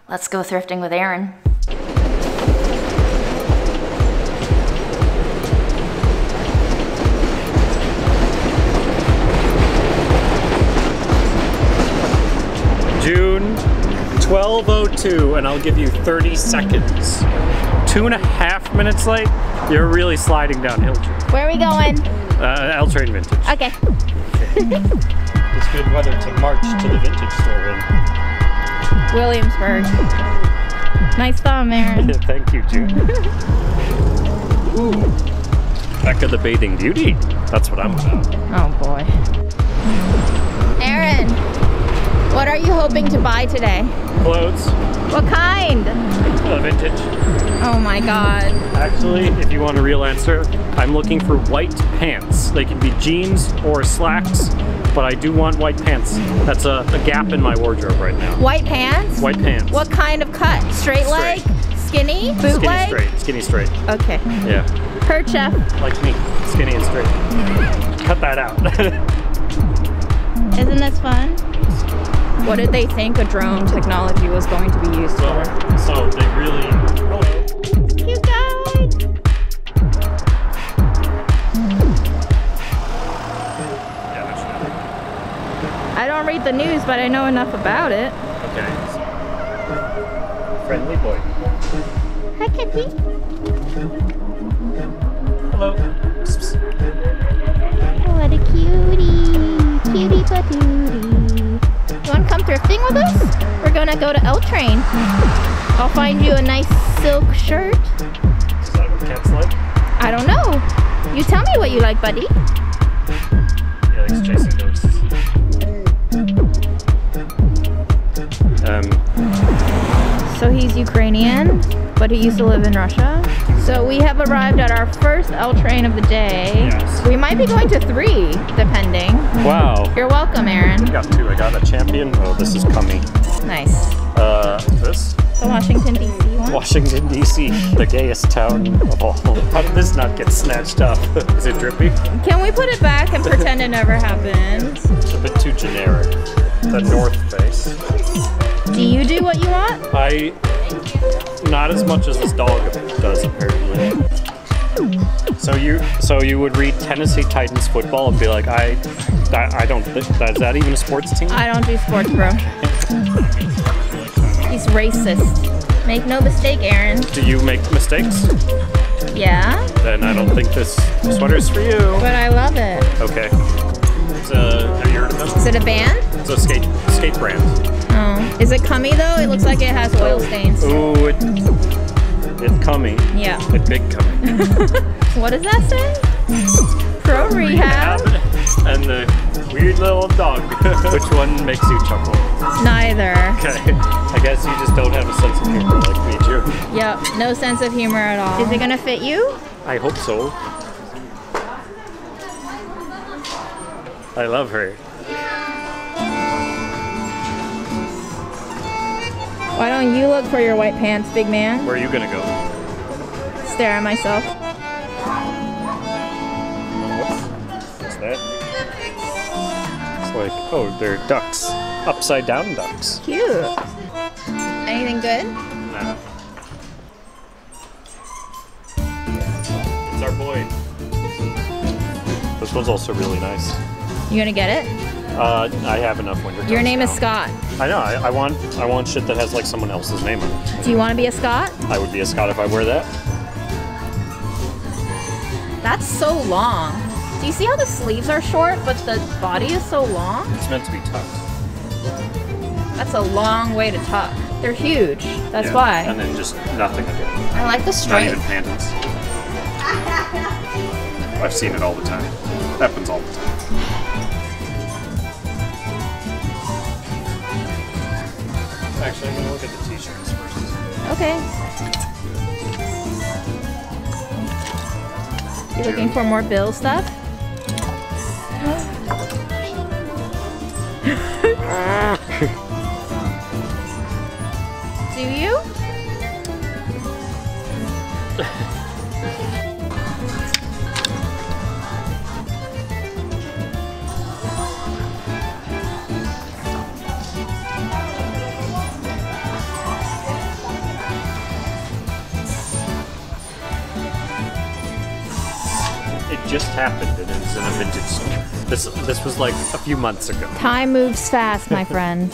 Let's go thrifting with Aaron. June 12:02, and I'll give you 30 seconds. 2.5 minutes late, you're really sliding downhill. Where are we going? L Train Vintage. Okay. It's good weather to march to the vintage store in Williamsburg. Nice thumb, Aaron. Thank you, June. Ooh. Becca the Bathing Beauty. That's what I'm about. Oh boy. Aaron, what are you hoping to buy today? Clothes. What kind? Vintage. Oh my god. Actually, if you want a real answer, I'm looking for white pants. They can be jeans or slacks, but I do want white pants. That's a gap in my wardrobe right now. White pants? White pants. What kind of cut? Straight leg? Skinny? Bootleg? Skinny straight. Okay. Yeah. Hurt chef. Like me, skinny and straight. Cut that out. Isn't this fun? What did they think a drone technology was going to be used for? So they really... Hello. You guys! Yeah, that's right. I don't read the news, but I know enough about it. Okay. Friendly boy. Hi, Kitty. Hello. What a cutie. Cutie patootie. You want to come thrifting with us? We're gonna go to L Train. I'll find you a nice silk shirt. Is that what cats like? I don't know. You tell me what you like, buddy. He likes chasing ghosts. So he's Ukrainian, but he used to live in Russia. So we have arrived at our first L Train of the day. Yes. We might be going to 3, depending. Wow. You're welcome, Aaron. I got 2. I got a champion. Oh, this is cummy. Nice. This? The Washington, D.C. one? Washington, D.C. The gayest town of all. How did this not get snatched up? Is it drippy? Can we put it back and pretend it never happened? It's a bit too generic. The North Face. Do you do what you want? Not as much as this dog does, apparently. So you would read Tennessee Titans football and be like, I don't think, is that even a sports team? I don't do sports, bro. He's racist. Make no mistake, Aaron. Do you make mistakes? Yeah? Then I don't think this sweater's for you. But I love it. Okay. Have you heard of them? Is it a band? It's a skate brand. Oh. Is it cummy though? It looks like it has oil stains. Ooh, it's cummy. Yeah. It's big cummy. What does that say? Pro rehab. And the weird little dog. Which one makes you chuckle? Neither. Okay. I guess you just don't have a sense of humor like me, too. Yep. No sense of humor at all. Is it gonna fit you? I hope so. I love her. Why don't you look for your white pants, big man? Where are you gonna go? Stare at myself. What's that? It's like, oh, they're ducks. Upside down ducks. Cute. Anything good? No. It's our boy. This one's also really nice. You gonna get it? I have enough winter coats Your name now. is Scott. I know. I want shit that has like someone else's name on it. Do you want to be a Scott? I would be a Scott if I wear that. That's so long. Do you see how the sleeves are short, but the body is so long? It's meant to be tucked. That's a long way to tuck. They're huge. That's Yeah, why. And then just nothing again. I like the Not stripe. even panties. I've seen it all the time. Happens all the time. Actually, I'm gonna look at the t-shirts first. Okay. You looking for more Bill stuff? Do you? just happened and it's in a vintage store. This was like a few months ago. Time moves fast, my friend.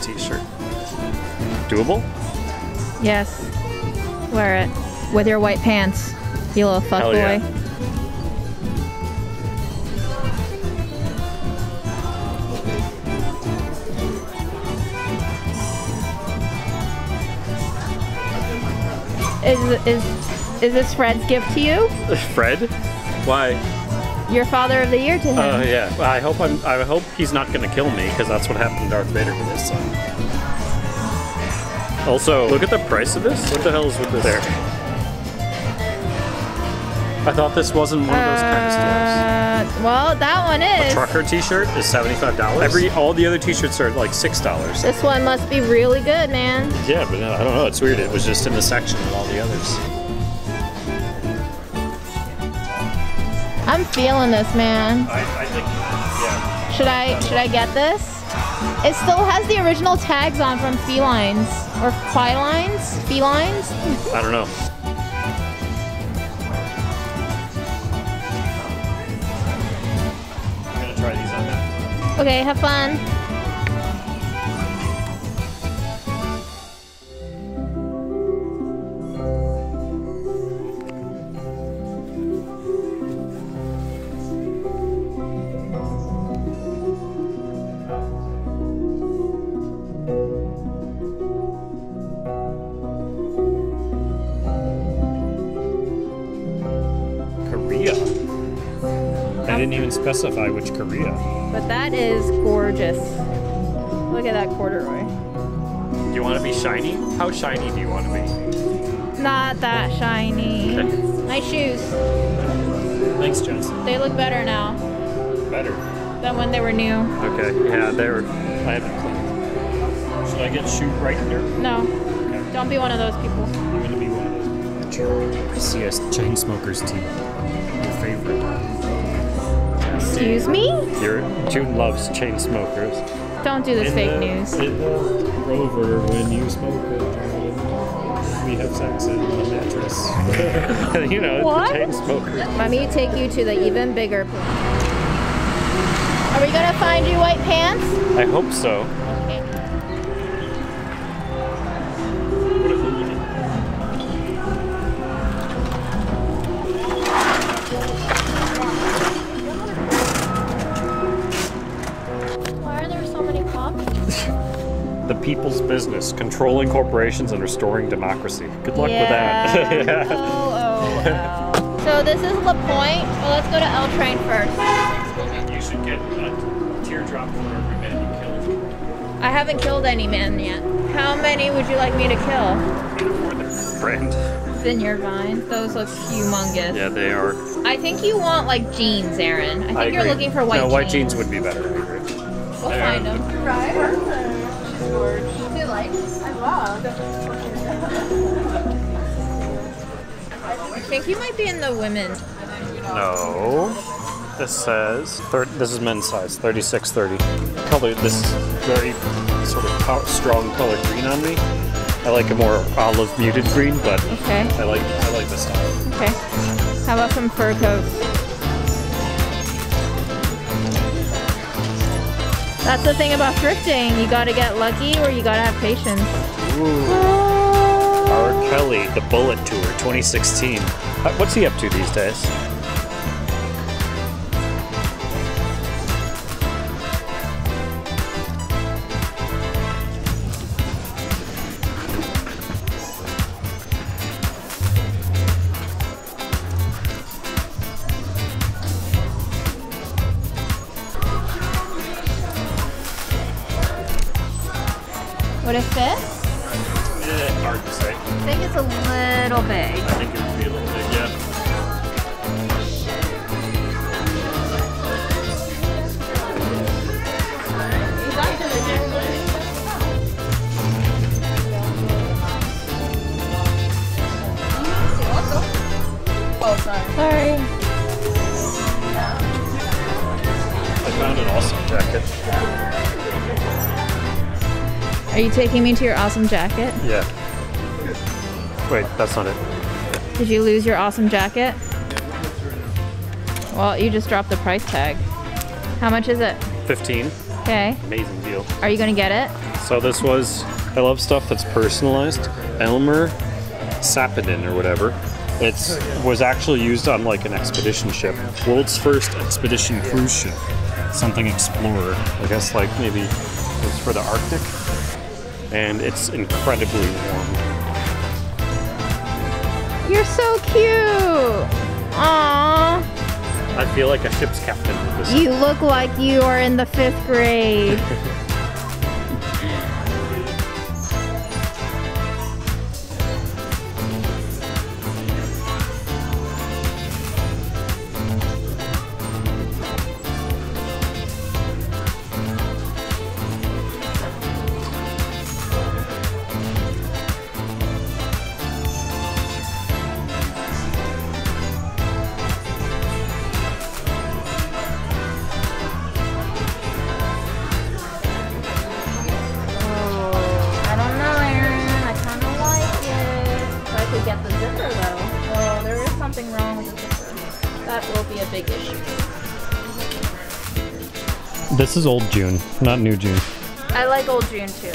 T-shirt. Doable? Yes. Wear it. With your white pants. You little fuckboy. Yeah. Is this Fred's gift to you? Fred? Why? Your father of the year to him. Oh yeah. Well, I hope he's not gonna kill me because that's what happened to Darth Vader with his son. Also, look at the price of this. What the hell is with this? There. I thought this wasn't one of those kind of stores. Well, that one is. A trucker T-shirt is $75. All the other T-shirts are like $6. This one must be really good, man. Yeah, but I don't know. It's weird. It was just in the section with all the others. I'm feeling this, man. I think, yeah. Should I get this? It still has the original tags on from Felines or Felines. I don't know. I'm gonna try these on now. Okay, have fun. I didn't even specify which Korea. But that is gorgeous. Look at that corduroy. Do you want to be shiny? How shiny do you want to be? Not that shiny. Okay. Nice shoes. Thanks, Jess. They look better now Better. than when they were new. Okay. Yeah, I haven't cleaned. Should I get shoe brightener? No. Okay. Don't be one of those people. I'm gonna be one of those. CS chain smokers tea. Your favorite. Excuse me? June loves chain smokers. Don't do this fake news. In the Rover, when you smoke a joint, we have sex in a mattress. You know, What? the chain smokers. Let me take you to the even bigger place. Are we gonna find you white pants? I hope so. Okay. Why are there so many cops? The people's business, controlling corporations and restoring democracy. Good luck with that. Yeah. Oh. So this is La Pointe. Well, let's go to L Train first. You should get a teardrop for every man you killed. I haven't killed any men yet. How many would you like me to kill? For their friend. Vineyard vines. Those look humongous. Yeah, they are. I think you want like jeans, Aaron. I think you're agree. looking for white jeans. No, white jeans would be better. I agree. We'll find them. Right? She's gorgeous. Do you like? I love. I think you might be in the women. No. This says, this is men's size, 36-30. Color, this very sort of strong color green on me. I like a more olive muted green, but Okay. I like this stuff. Okay. How about some fur coats? That's the thing about thrifting. You gotta get lucky or you gotta have patience. Ooh. R. Kelly, The Bullet Tour, 2016. What's he up to these days? Would it fit? Hard to say. I think it's a little big. I think it would be a little bit, yeah. Oh, sorry. Sorry. I found an awesome jacket. Are you taking me to your awesome jacket? Yeah. Wait, that's not it. Did you lose your awesome jacket? Well, you just dropped the price tag. How much is it? 15. Okay. Amazing deal. Are you gonna get it? So this was, I love stuff that's personalized. Elmer Sapidin or whatever. It was actually used on like an expedition ship. World's first expedition cruise ship. Something Explorer. I guess like maybe it's for the Arctic. And it's incredibly warm. You're so cute! Aww. I feel like a ship's captain with this. You look like you are in the 5th grade. Get the zipper though. Well, there is something wrong with the zipper. That will be a big issue. This is old June, not new June. I like old June too.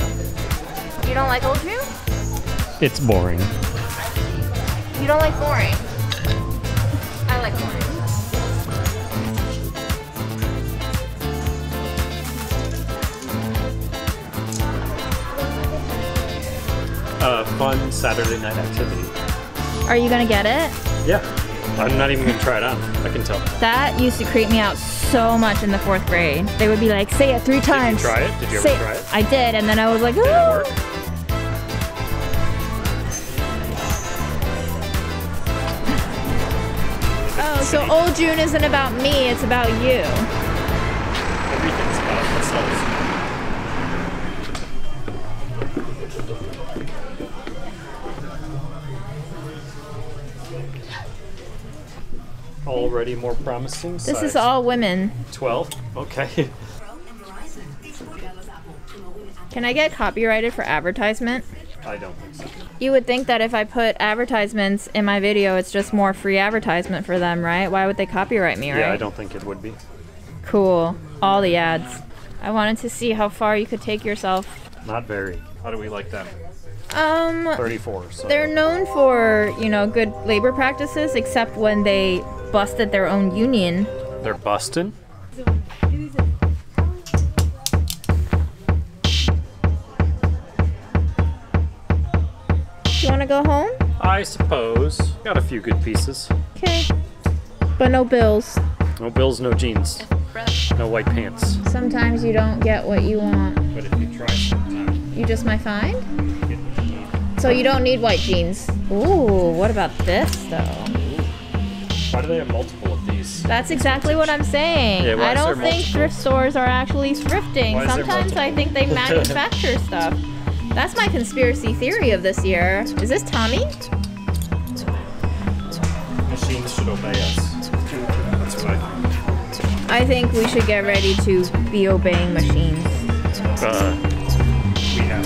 You don't like old June? It's boring. You don't like boring? I like boring. Fun Saturday night activity. Are you gonna get it? Yeah. I'm not even gonna try it on. I can tell. That used to creep me out so much in the 4th grade. They would be like, say it 3 times. Did you try it? Did you ever try it? I did, and then I was like, Did it work? Oh, so old June isn't about me, it's about you. Everything's about themselves. Already more promising. This is all women. 12? Okay. Can I get copyrighted for advertisement? I don't think so. You would think that if I put advertisements in my video, it's just more free advertisement for them, right? Why would they copyright me, right? Yeah, I don't think it would be. Cool. All the ads. I wanted to see how far you could take yourself. Not very. How do we like them? 34. So. They're known for, you know, good labor practices, except when they busted their own union. They're busting? You want to go home? I suppose. Got a few good pieces. Okay. But no bills. No bills, no jeans. No white pants. Sometimes you don't get what you want. But if you try sometime, You just might find? you get what you need. So you don't need white jeans. Ooh, what about this though? Why do they have multiple of these? That's exactly what I'm saying. Yeah, why I is there don't think multiple? thrift stores are actually thrifting. Why is there Sometimes I multiple? think they manufacture stuff. That's my conspiracy theory of this year. Is this Tommy? Machines should obey us. That's what I think. I think we should get ready to be obeying machines. We have.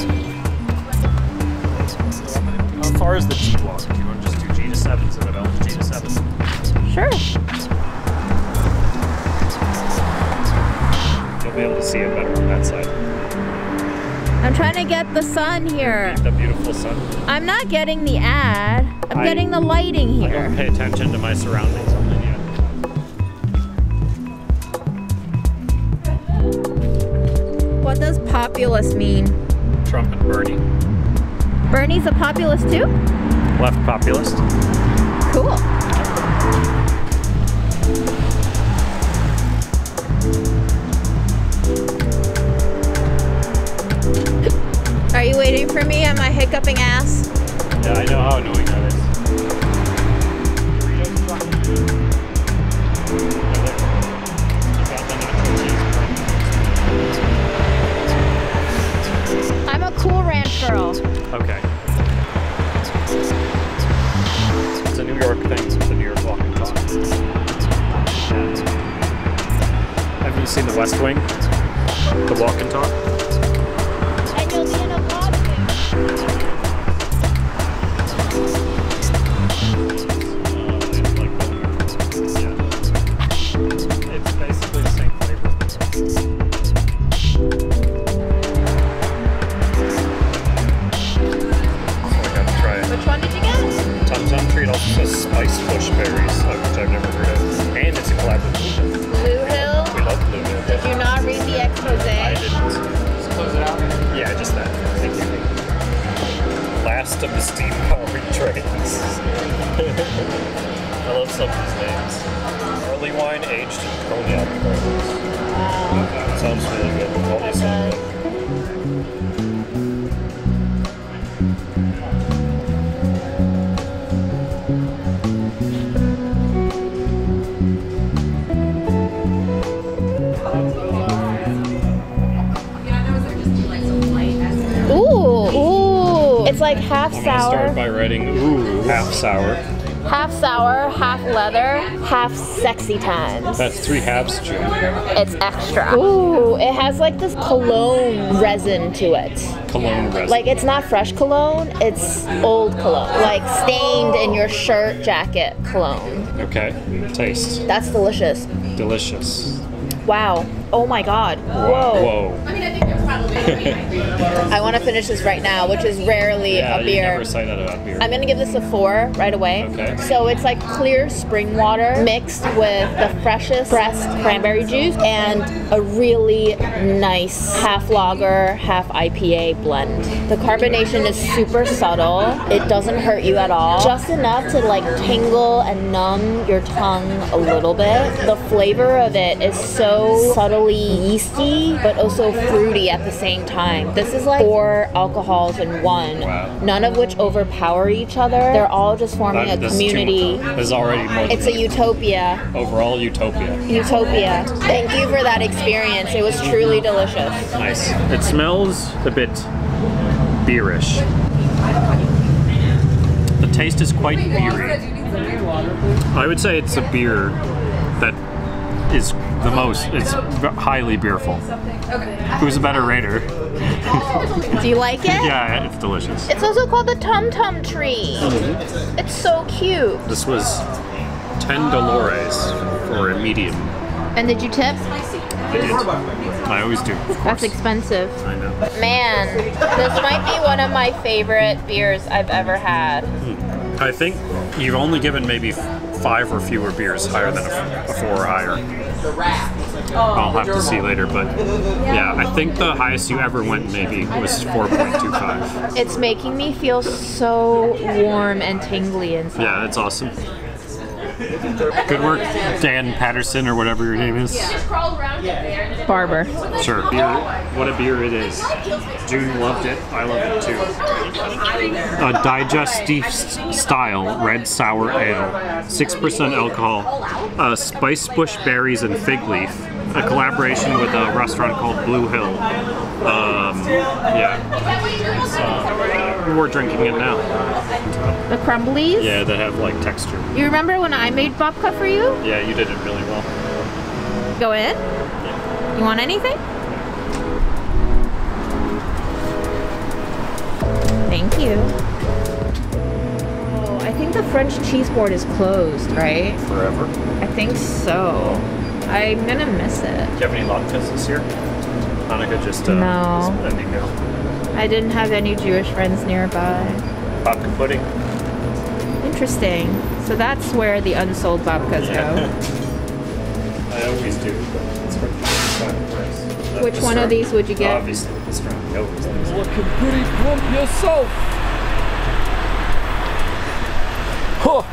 How far is the G walk? Do you want to just do G to 7 instead of L to G to 7? Sure. You'll be able to see it better on that side. I'm trying to get the sun here. The beautiful sun. I'm not getting the ad. I'm getting the lighting I here. don't pay attention to my surroundings only yet. What does populist mean? Trump and Bernie. Bernie's a populist too? Left populist. Cool. Are you waiting for me on my hiccuping ass? Yeah, I know how annoying that is. I'm a Cool Ranch girl. Okay. It's a New York thing. It's a New York walk and talk. Have you seen The West Wing? The walk and talk? And you'll be in a It's basically the same flavor. I gotta try it. Which one did you get? Tum Tum Treat also says spiced bush berries, which I've never heard of. And it's a collab with Blue Hill. Blue Hill. We love Blue Hill. Did you not read the expose? I didn't. Just close it out? Yeah, just that. Thank you. Last of the steam powered trains. I love some of these names. Early wine aged in cognac barrels. Sounds really good. All these sound good. Ooh. It's like half I'm gonna sour. start by writing ooh, half sour. Half sour, half leather, half sexy times. That's 3 halves, June. It's extra. Ooh, it has like this cologne resin to it. Cologne resin. Like it's not fresh cologne, it's old cologne. Like stained in your shirt, jacket cologne. Okay. Taste. That's delicious. Delicious. Wow. Oh my god. Whoa. Whoa. I mean, I think you're probably I want to finish this right now, which is rarely Yeah, a you beer. never say that about beer. I'm gonna give this a 4 right away. Okay. So it's like clear spring water mixed with the freshest pressed cranberry juice and a really nice half lager, half IPA blend. The carbonation is super subtle. It doesn't hurt you at all. Just enough to like tingle and numb your tongue a little bit. The flavor of it is so subtly yeasty, but also fruity at the same time. This is like 4 alcohols in one. Wow. None of which overpower each other. They're all just forming a This community. is already more It's a than utopia. overall utopia. Utopia. Thank you for that experience. It was truly delicious. Nice. It smells a bit beerish. The taste is quite beery. I would say it's a beer that is the most, it's highly beerful. Who's a better rater? Do you like it? Yeah, it's delicious. It's also called the Tum Tum Tree. It's so cute. This was $10 for a medium. And did you tip? I did. I always do, of course. That's expensive. I know. Man, this might be one of my favorite beers I've ever had. I think you've only given maybe 5 or fewer beers higher than a 4 or higher. I'll have to see later, but yeah, I think the highest you ever went maybe was 4.25. It's making me feel so warm and tingly inside. Yeah, that's awesome. Good work, Dan Patterson or whatever your name is. Barber. Sure. Beer, what a beer it is. June loved it. I love it too. A digestive style red sour ale, 6% alcohol, spiced bush berries and fig leaf. A collaboration with a restaurant called Blue Hill. Yeah. We're drinking it now. The crumblies? Yeah, that have like texture. You remember when I made babka for you? Yeah, you did it really well. Go in? You want anything? Thank you. Oh, I think the French cheese board is closed, right? Forever. I think so. I'm gonna miss it. Do you have any latkes this year? Hanukkah just No. is ending now. I didn't have any Jewish friends nearby. Babka pudding. Interesting. So that's where the unsold babkas go. I always do, but it's for the price. Which one of these would you get? Obviously with the strong. Always. Looking pretty plump yourself. Huh.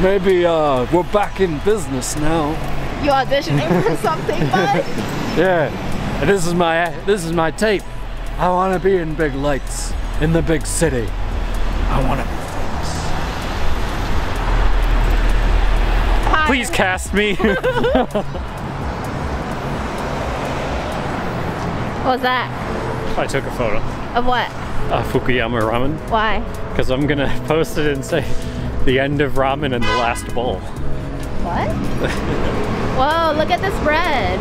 Maybe we're back in business now. You auditioning for something, bud? Yeah. And this is my tape. I want to be in big lights in the big city. I want to be famous. Hi. Please cast me. What was that? I took a photo. Of what? Fukuyama ramen. Why? Because I'm gonna post it and say the end of ramen and the last bowl. What? Whoa, look at this bread.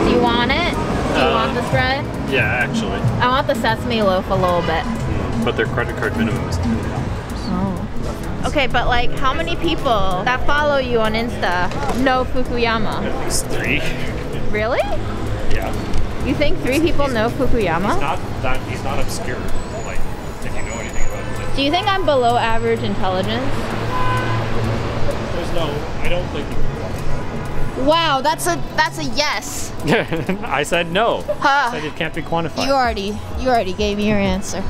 Do you want it? Do you want this bread? Yeah, actually. I want the sesame loaf a little bit. But their credit card minimum is $10. Oh. Okay, but like, how many people that follow you on Insta know Fukuyama? At least 3. Really? Yeah. You think 3 people know Fukuyama? He's not obscure, like, if you know anything about it. Do you think I'm below average intelligence? I don't think you Wow, that's a yes. I said no. Huh. I said it can't be quantified. You already gave me your answer.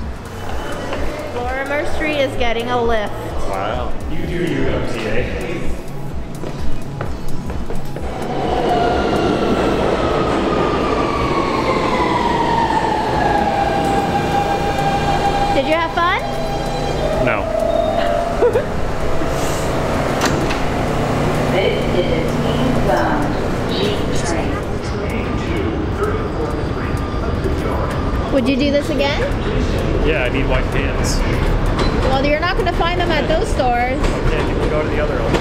Lorimer Street is getting a lift. Wow. You do you, MTA. Did you have fun? No. This is eastbound G train. Would you do this again? Yeah, I need white pants. Well, you're not going to find them at those stores. Okay, you can go to the other one.